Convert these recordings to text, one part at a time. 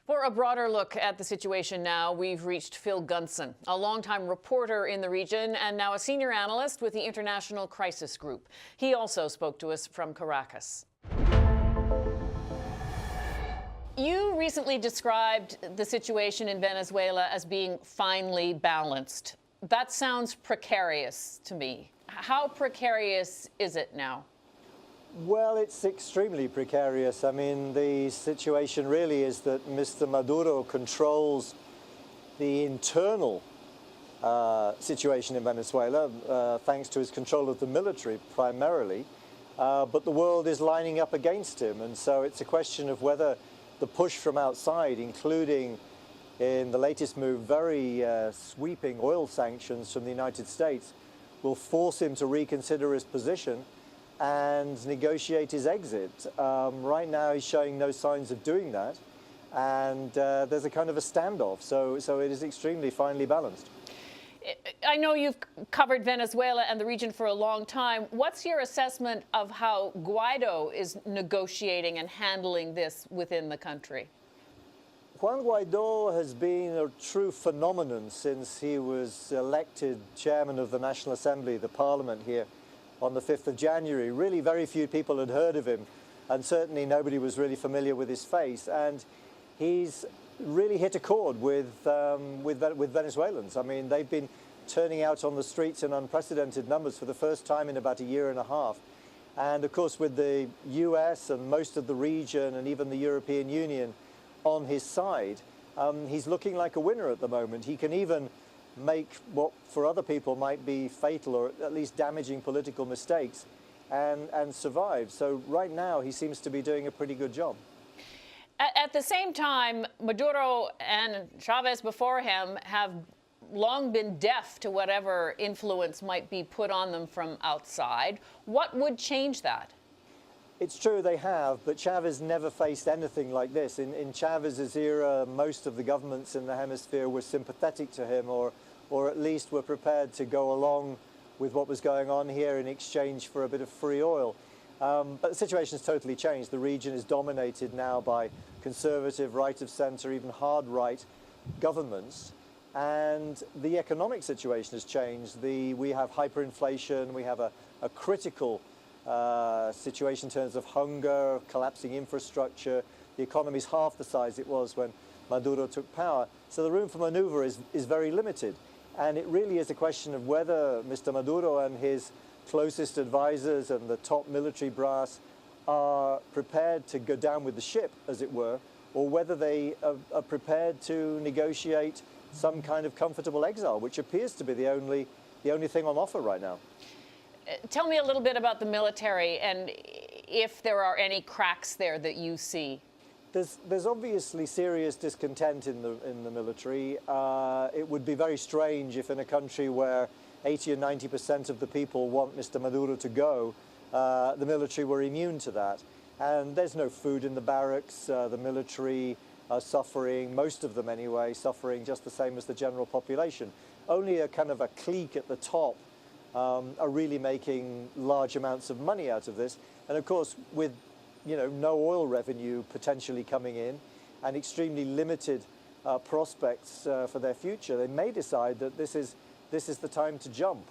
For a broader look at the situation now, we've reached Phil Gunson, a longtime reporter in the region and now a senior analyst with the International Crisis Group. He also spoke to us from Caracas. You recently described the situation in Venezuela as being finely balanced. That sounds precarious to me. How precarious is it now? Well, it's extremely precarious. I mean, the situation really is that Mr. Maduro controls the internal situation in Venezuela, thanks to his control of the military primarily. But the world is lining up against him. And so it's a question of whether the push from outside, including in the latest move, very sweeping oil sanctions from the United States, will force him to reconsider his position and negotiate his exit. Right now, he's showing no signs of doing that, and there's a kind of a standoff. So it is extremely finely balanced. I know you've covered Venezuela and the region for a long time. What's your assessment of how Guaido is negotiating and handling this within the country? Juan Guaido has been a true phenomenon since he was elected chairman of the National Assembly, the parliament here, on the 5th of January. Really very few people had heard of him, and certainly nobody was really familiar with his face. And he's really hit a chord with Venezuelans. I mean, they've been turning out on the streets in unprecedented numbers for the first time in about a year and a half. And of course, with the US and most of the region and even the European Union on his side, he's looking like a winner at the moment. He can even make what for other people might be fatal or at least damaging political mistakes and survive. So right now he seems to be doing a pretty good job. At the same time, Maduro and Chavez before him have long been deaf to whatever influence might be put on them from outside. What would change that? It's true they have, but Chavez never faced anything like this. In Chavez's era, most of the governments in the hemisphere were sympathetic to him or at least were prepared to go along with what was going on here in exchange for a bit of free oil. But the situation has totally changed. The region is dominated now by conservative, right of center, even hard right governments. And the economic situation has changed. We have hyperinflation, we have a critical situation in terms of hunger, collapsing infrastructure. The economy is half the size it was when Maduro took power. So the room for maneuver is very limited. And it really is a question of whether Mr. Maduro and his closest advisors and the top military brass are prepared to go down with the ship, as it were, or whether they are prepared to negotiate some kind of comfortable exile, which appears to be the only thing on offer right now. Tell me a little bit about the military and if there are any cracks there that you see. There's obviously serious discontent in the military. It would be very strange if in a country where 80 or 90% of the people want Mr. Maduro to go, the military were immune to that. And there's no food in the barracks. The military are suffering, most of them anyway, suffering just the same as the general population. Only a kind of a clique at the top are really making large amounts of money out of this. And of course, with no oil revenue potentially coming in and extremely limited prospects for their future, they may decide that this is the time to jump.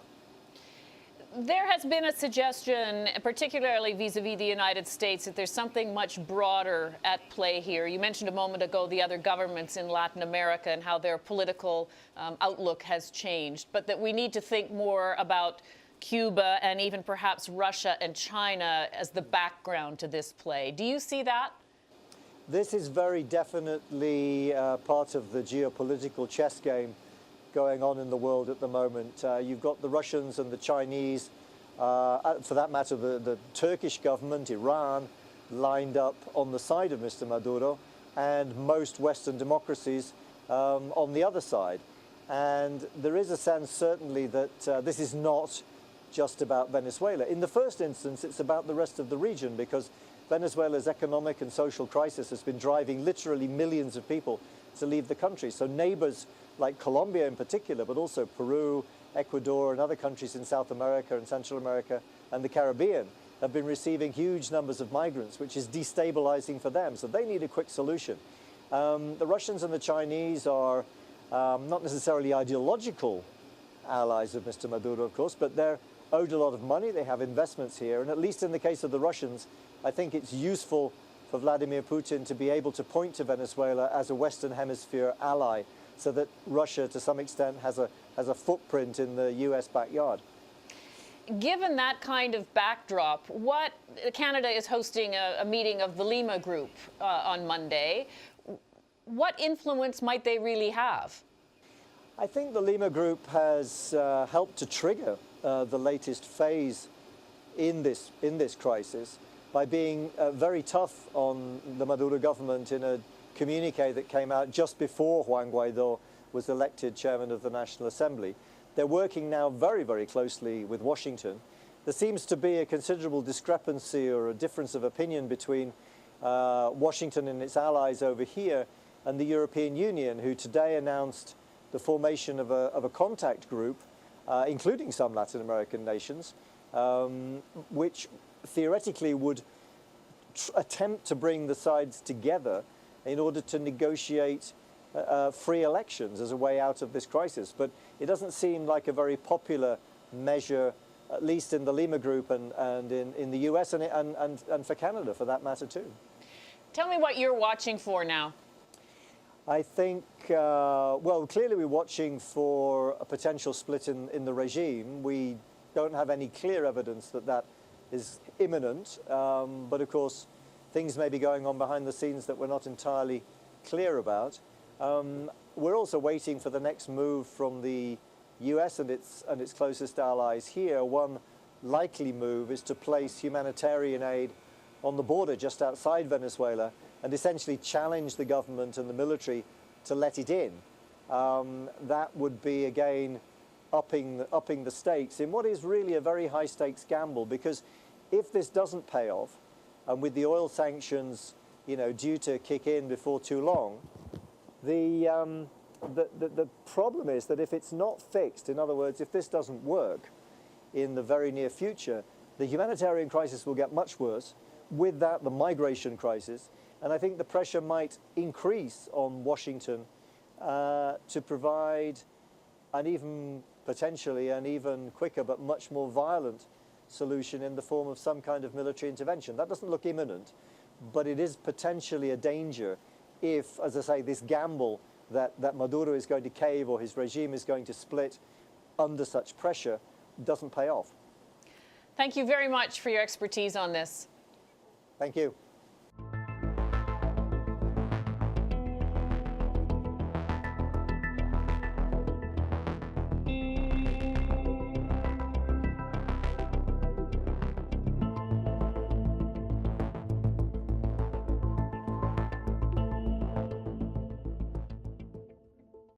There has been a suggestion, particularly vis-a-vis the United States, that there's something much broader at play here. You mentioned a moment ago the other governments in Latin America and how their political outlook has changed, but that we need to think more about Cuba and even perhaps Russia and China as the background to this play. Do you see that? This is very definitely part of the geopolitical chess game going on in the world at the moment. You've got the Russians and the Chinese, for that matter, the Turkish government, Iran, lined up on the side of Mr. Maduro, and most Western democracies on the other side. And there is a sense, certainly, that this is not just about Venezuela. In the first instance, it's about the rest of the region, because Venezuela's economic and social crisis has been driving literally millions of people to leave the country. So neighbors like Colombia in particular, but also Peru, Ecuador, and other countries in South America and Central America and the Caribbean have been receiving huge numbers of migrants, which is destabilizing for them. So they need a quick solution. The Russians and the Chinese are not necessarily ideological allies of Mr. Maduro, of course, but they're owed a lot of money. They have investments here. And at least in the case of the Russians, I think it's useful for Vladimir Putin to be able to point to Venezuela as a Western Hemisphere ally, so that Russia, to some extent, has a footprint in the US backyard. Given that kind of backdrop, Canada is hosting a meeting of the Lima Group on Monday. What influence might they really have? I think the Lima Group has helped to trigger the latest phase in this crisis by being very tough on the Maduro government in a communique that came out just before Juan Guaido was elected chairman of the National Assembly. They're working now very, very closely with Washington. There seems to be a considerable discrepancy or a difference of opinion between Washington and its allies over here and the European Union, who today announced the formation of a contact group, including some Latin American nations, which theoretically would attempt to bring the sides together in order to negotiate free elections as a way out of this crisis. But it doesn't seem like a very popular measure, at least in the Lima Group and in the US and for Canada, for that matter, too. Tell me what you're watching for now. I think, well, clearly we're watching for a potential split in the regime. We don't have any clear evidence that that is imminent, but of course things may be going on behind the scenes that we're not entirely clear about. We're also waiting for the next move from the US and its closest allies here. One likely move is to place humanitarian aid on the border just outside Venezuela and essentially challenge the government and the military to let it in. That would be, again, upping the stakes in what is really a very high stakes gamble, because if this doesn't pay off, and with the oil sanctions, due to kick in before too long, the problem is that if it's not fixed, in other words, if this doesn't work in the very near future, the humanitarian crisis will get much worse. With that, the migration crisis, and I think the pressure might increase on Washington to provide potentially an even quicker but much more violent solution in the form of some kind of military intervention. That doesn't look imminent, but it is potentially a danger if, as I say, this gamble that Maduro is going to cave or his regime is going to split under such pressure doesn't pay off. Thank you very much for your expertise on this. Thank you.